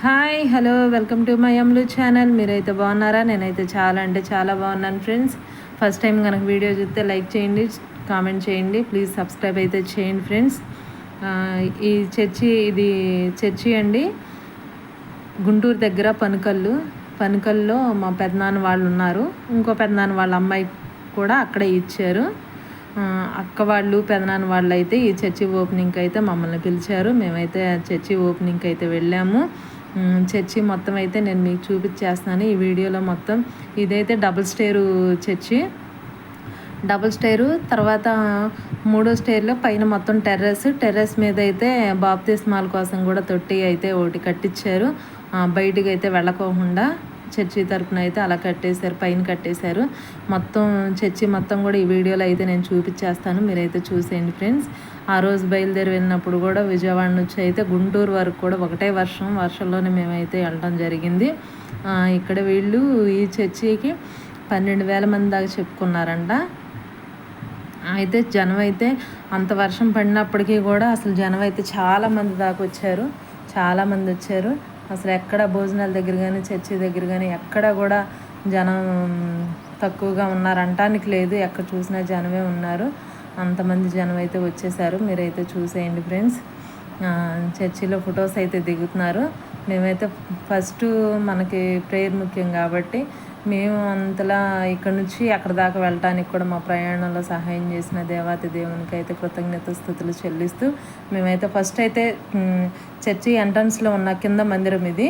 Hi hello welcome to my అమ్లు channel. మీరైతే బాగున్నారా? నేనైతే చాలా అంటే చాలా బాగున్నాను ఫ్రెండ్స్. ఫస్ట్ టైం కనుక వీడియో చూస్తే లైక్ చేయండి, కామెంట్ చేయండి, ప్లీజ్ సబ్స్క్రైబ్ అయితే చేయండి ఫ్రెండ్స్. ఈ ఇది చర్చి అండి, గుంటూరు దగ్గర పనుకల్లో మా పెద్దనాన్న వాళ్ళు ఉన్నారు. ఇంకో పెద్దనాన్న వాళ్ళ అమ్మాయి కూడా అక్కడే ఇచ్చారు. అక్క వాళ్ళు పెదనాన్న వాళ్ళు అయితే ఈ చర్చి ఓపెనింగ్కి అయితే మమ్మల్ని పిలిచారు. మేమైతే చర్చి ఓపెనింగ్కి అయితే వెళ్ళాము. చర్చి మొత్తం అయితే నేను మీకు చూపించేస్తున్నాను ఈ వీడియోలో మొత్తం. ఇదైతే డబుల్ స్టేరు చర్చి. డబుల్ స్టైరు తర్వాత మూడో స్టైర్లో పైన మొత్తం టెర్రస్ మీద అయితే బాప్తిస్మాల కోసం కూడా తొట్టి అయితే ఒకటి కట్టించారు. బయటికి అయితే వెళ్ళకోకుండా చర్చి తరపున అయితే అలా కట్టేశారు, పైన కట్టేశారు. మొత్తం చర్చి మొత్తం కూడా ఈ వీడియోలో అయితే నేను చూపించేస్తాను, మీరైతే చూసేయండి ఫ్రెండ్స్. ఆ రోజు బయలుదేరి వెళ్ళినప్పుడు కూడా విజయవాడ నుంచి అయితే గుంటూరు వరకు కూడా ఒకటే వర్షంలోనే మేమైతే వెళ్ళడం జరిగింది. ఇక్కడ వీళ్ళు ఈ చర్చికి 12,000 మంది దాకా చెప్పుకున్నారంట. అయితే జనం అయితే అంత వర్షం పడినప్పటికీ కూడా అసలు జనం అయితే చాలామంది దాకా వచ్చారు, చాలామంది వచ్చారు. అసలు ఎక్కడ భోజనాల దగ్గర కానీ చర్చి దగ్గర కానీ ఎక్కడ కూడా జనం తక్కువగా ఉన్నారంటానికి లేదు. ఎక్కడ చూసినా జనమే ఉన్నారు. అంతమంది జనం అయితే వచ్చేసారు. మీరైతే చూసేయండి ఫ్రెండ్స్. చర్చిలో ఫొటోస్ అయితే దిగుతున్నారు. మేమైతే ఫస్ట్ మనకి ప్రేయర్ ముఖ్యం కాబట్టి మేము అంతలా ఇక్కడ నుంచి అక్కడ దాకా వెళ్ళటానికి కూడా మా ప్రయాణంలో సహాయం చేసిన దేవాతి దేవునికి అయితే కృతజ్ఞత స్థుతులు చెల్లిస్తూ మేమైతే ఫస్ట్ అయితే చర్చి ఎంట్రన్స్లో ఉన్న కింద మందిరం ఇది.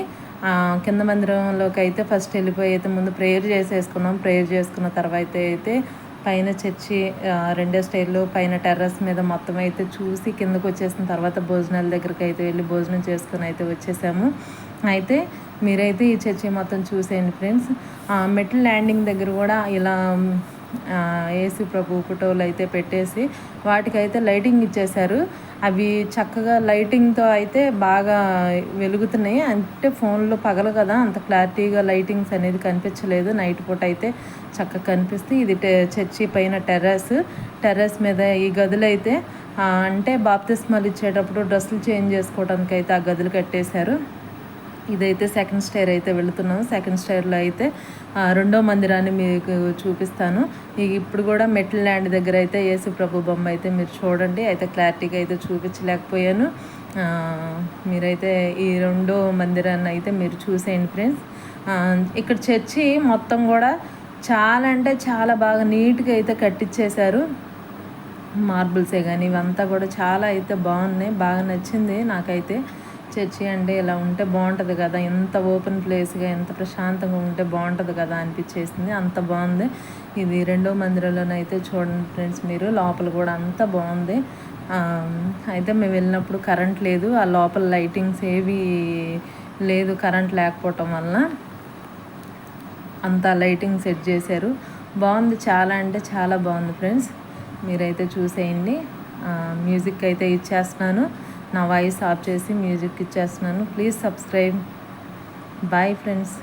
కింద మందిరంలోకి అయితే ఫస్ట్ వెళ్ళిపోయి అయితే ముందు ప్రేయర్ చేసేసుకున్నాం. ప్రేయర్ చేసుకున్న తర్వాత అయితే పైన చర్చి రెండో స్టైర్లో పైన టెర్రస్ మీద మొత్తం అయితే చూసి కిందకు వచ్చేసిన తర్వాత భోజనాల దగ్గరికి అయితే వెళ్ళి భోజనం చేసుకుని అయితే వచ్చేసాము. అయితే మీరైతే ఈ చర్చి మొత్తం చూసేయండి ఫ్రెండ్స్. మెట్ల ల్యాండింగ్ దగ్గర కూడా ఇలా యేసు ప్రభు ఫోటోలు అయితే పెట్టేసి వాటికైతే లైటింగ్ ఇచ్చేశారు. అవి చక్కగా లైటింగ్తో అయితే బాగా వెలుగుతున్నాయి. అంటే ఫోన్లో పగలు కదా అంత క్లారిటీగా లైటింగ్స్ అనేది కనిపించలేదు. నైట్ పూట అయితే చక్కగా కనిపిస్తుంది. ఇది చర్చి పైన టెర్రస్ మీద ఈ గదులు అయితే అంటే బాప్తిస్మాలు ఇచ్చేటప్పుడు డ్రెస్సులు చేంజ్ చేసుకోవడానికి అయితే ఆ గదులు కట్టేశారు. ఇదైతే సెకండ్ స్టైర్ అయితే వెళుతున్నాం. సెకండ్ స్టైర్లో అయితే రెండో మందిరాన్ని మీకు చూపిస్తాను. ఇప్పుడు కూడా మెట్ల ల్యాండ్ దగ్గర అయితే యేసు ప్రభు బొమ్మ అయితే మీరు చూడండి. అయితే క్లారిటీగా అయితే చూపించలేకపోయాను. మీరైతే ఈ రెండో మందిరాన్ని అయితే మీరు చూసేయండి ఫ్రెండ్స్. ఇక్కడ చర్చి మొత్తం కూడా చాలా అంటే చాలా బాగా నీట్గా అయితే కట్టించేశారు. మార్బుల్సే కానీ ఇవంతా కూడా చాలా అయితే బాగున్నాయి. బాగా నచ్చింది నాకైతే. చర్చి అంటే ఇలా ఉంటే బాగుంటుంది కదా, ఎంత ఓపెన్ ప్లేస్గా ఎంత ప్రశాంతంగా ఉంటే బాగుంటుంది కదా అనిపించేసింది. అంత బాగుంది. ఇది రెండో మందిరంలోనైతే చూడండి ఫ్రెండ్స్ మీరు. లోపల కూడా అంత బాగుంది. అయితే మేము వెళ్ళినప్పుడు కరెంట్ లేదు. ఆ లోపల లైటింగ్స్ ఏవి లేదు కరెంట్ లేకపోవటం వలన. అంతా లైటింగ్ సెట్ చేశారు. బాగుంది, చాలా అంటే చాలా బాగుంది ఫ్రెండ్స్. మీరైతే చూసేయండి. మ్యూజిక్ అయితే ఇచ్చేస్తున్నాను. నా వాయిస్ ఆఫ్ చేసి మ్యూజిక్ ఇచ్చేస్తున్నాను. Please subscribe. Bye friends.